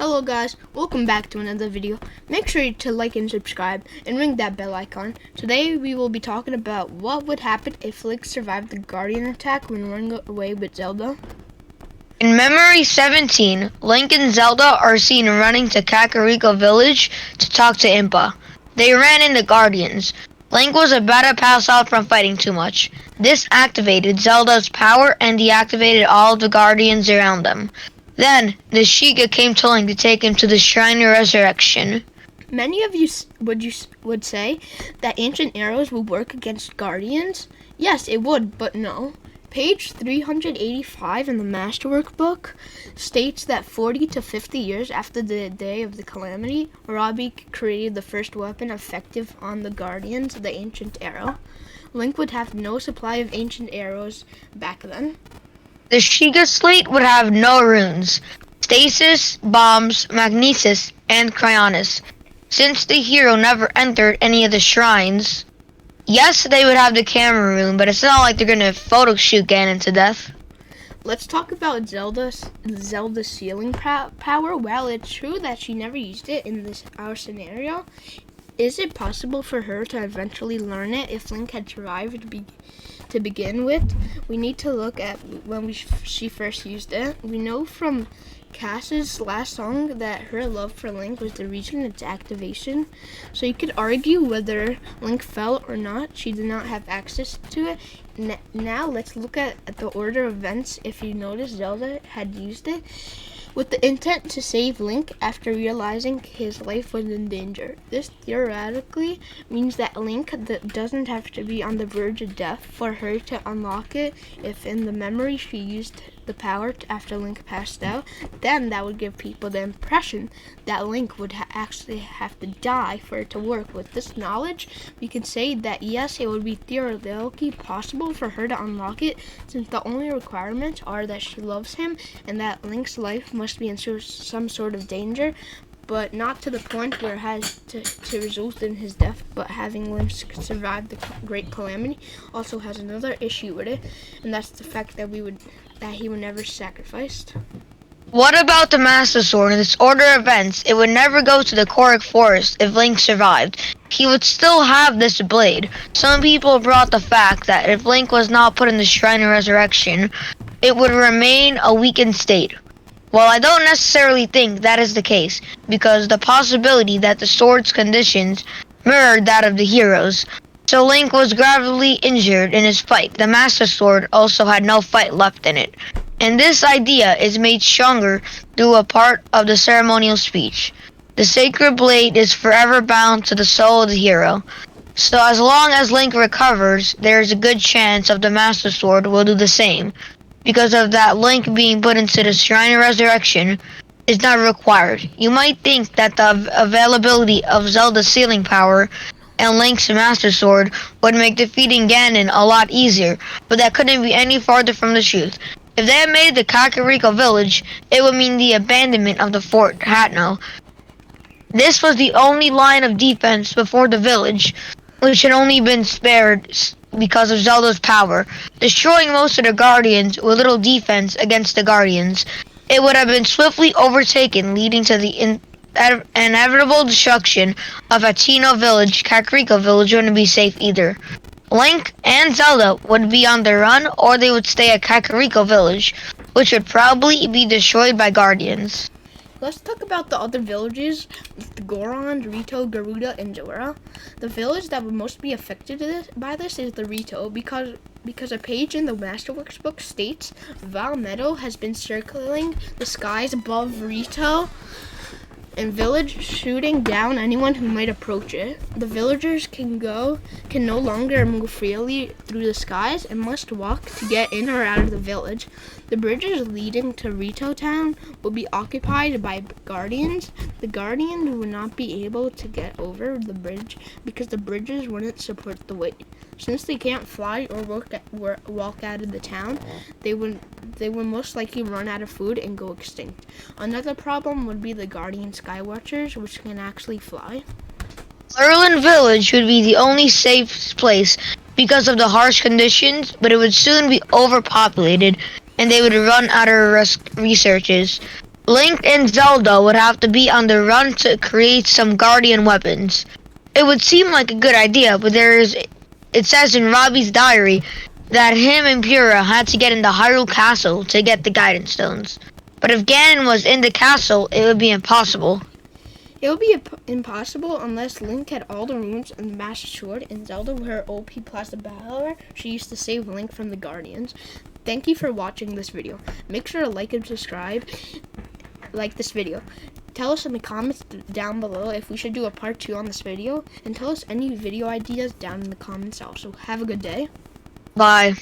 Hello guys, welcome back to another video. Make sure to like and subscribe and ring that bell icon. Today we will be talking about what would happen if Link survived the Guardian attack when running away with Zelda. In Memory 17, Link and Zelda are seen running to Kakariko Village to talk to Impa. They ran into Guardians. Link was about to pass out from fighting too much. This activated Zelda's power and deactivated all of the Guardians around them. Then, the Sheikah came to Link to take him to the Shrine of Resurrection. Many of you would say that ancient arrows would work against Guardians. Yes, it would, but no. Page 385 in the Masterwork book states that 40 to 50 years after the day of the Calamity, Robbie created the first weapon effective on the Guardians, the ancient arrow. Link would have no supply of ancient arrows back then. The Sheikah slate would have no runes: stasis, bombs, magnesis, and cryonis. Since the hero never entered any of the shrines, yes, they would have the camera room, but it's not like they're gonna photo shoot Ganon to death. Let's talk about Zelda's sealing power. While it's true that she never used it in our scenario, is it possible for her to eventually learn it if Link had survived to begin with? We need to look at when she first used it. We know from Cass's last song that her love for Link was the reason its activation. So you could argue whether Link fell or not. She did not have access to it. Now let's look at the order of events. If you notice, Zelda had used it with the intent to save Link after realizing his life was in danger. This theoretically means that Link doesn't have to be on the verge of death for her to unlock it. If in the memory she used the power after Link passed out, then that would give people the impression that Link would actually have to die for it to work. With this knowledge, we can say that yes, it would be theoretically possible for her to unlock it, since the only requirements are that she loves him and that Link's life must be in some sort of danger, but not to the point where it has to result in his death. But having Link survive the Great Calamity also has another issue with it, and that's the fact that he would never sacrificed. What about the Master Sword? In this order of events, it would never go to the Korok Forest if Link survived. He would still have this blade. Some people brought the fact that if Link was not put in the Shrine of Resurrection, it would remain a weakened state. Well, I don't necessarily think that is the case, because the possibility that the sword's conditions mirrored that of the heroes. So Link was gravely injured in his fight. The Master Sword also had no fight left in it. And this idea is made stronger through a part of the ceremonial speech. The sacred blade is forever bound to the soul of the hero. So as long as Link recovers, there is a good chance of the Master Sword will do the same. Because of that, Link being put into the Shrine of Resurrection is not required. You might think that the availability of Zelda's sealing power and Link's Master Sword would make defeating Ganon a lot easier, but that couldn't be any farther from the truth. If they had made the Kakariko Village, it would mean the abandonment of the Fort Hatno. This was the only line of defense before the village, which had only been spared because of Zelda's power, destroying most of the Guardians with little defense against the Guardians. It would have been swiftly overtaken, leading to the inevitable destruction of Hateno Village. Kakariko Village wouldn't be safe either. Link and Zelda would be on the run, or they would stay at Kakariko Village, which would probably be destroyed by Guardians. Let's talk about the other villages, Goron, Rito, Garuda, and Zora. The village that would most be affected by this is the Rito, because a page in the Masterworks book states Valmeadow has been circling the skies above Rito and village, shooting down anyone who might approach it. The villagers can no longer move freely through the skies and must walk to get in or out of the village. The bridges leading to Rito Town will be occupied by Guardians. The Guardians would not be able to get over the bridge because the bridges wouldn't support the weight. Since they can't fly or walk out of the town, they would most likely run out of food and go extinct. Another problem would be the Guardian Skywatchers, which can actually fly. Lurelin Village would be the only safe place because of the harsh conditions, but it would soon be overpopulated and they would run out of researches. Link and Zelda would have to be on the run to create some Guardian weapons. It would seem like a good idea, but it says in Robbie's diary that him and Pura had to get in the Hyrule Castle to get the Guidance Stones. But if Ganon was in the castle, it would be impossible. It would be impossible unless Link had all the runes and the Master Sword, and Zelda, with her OP plastic battler, she used to save Link from the Guardians. Thank you for watching this video. Make sure to like and subscribe. Like this video. Tell us in the comments down below if we should do a part 2 on this video, and tell us any video ideas down in the comments also. Have a good day. Bye.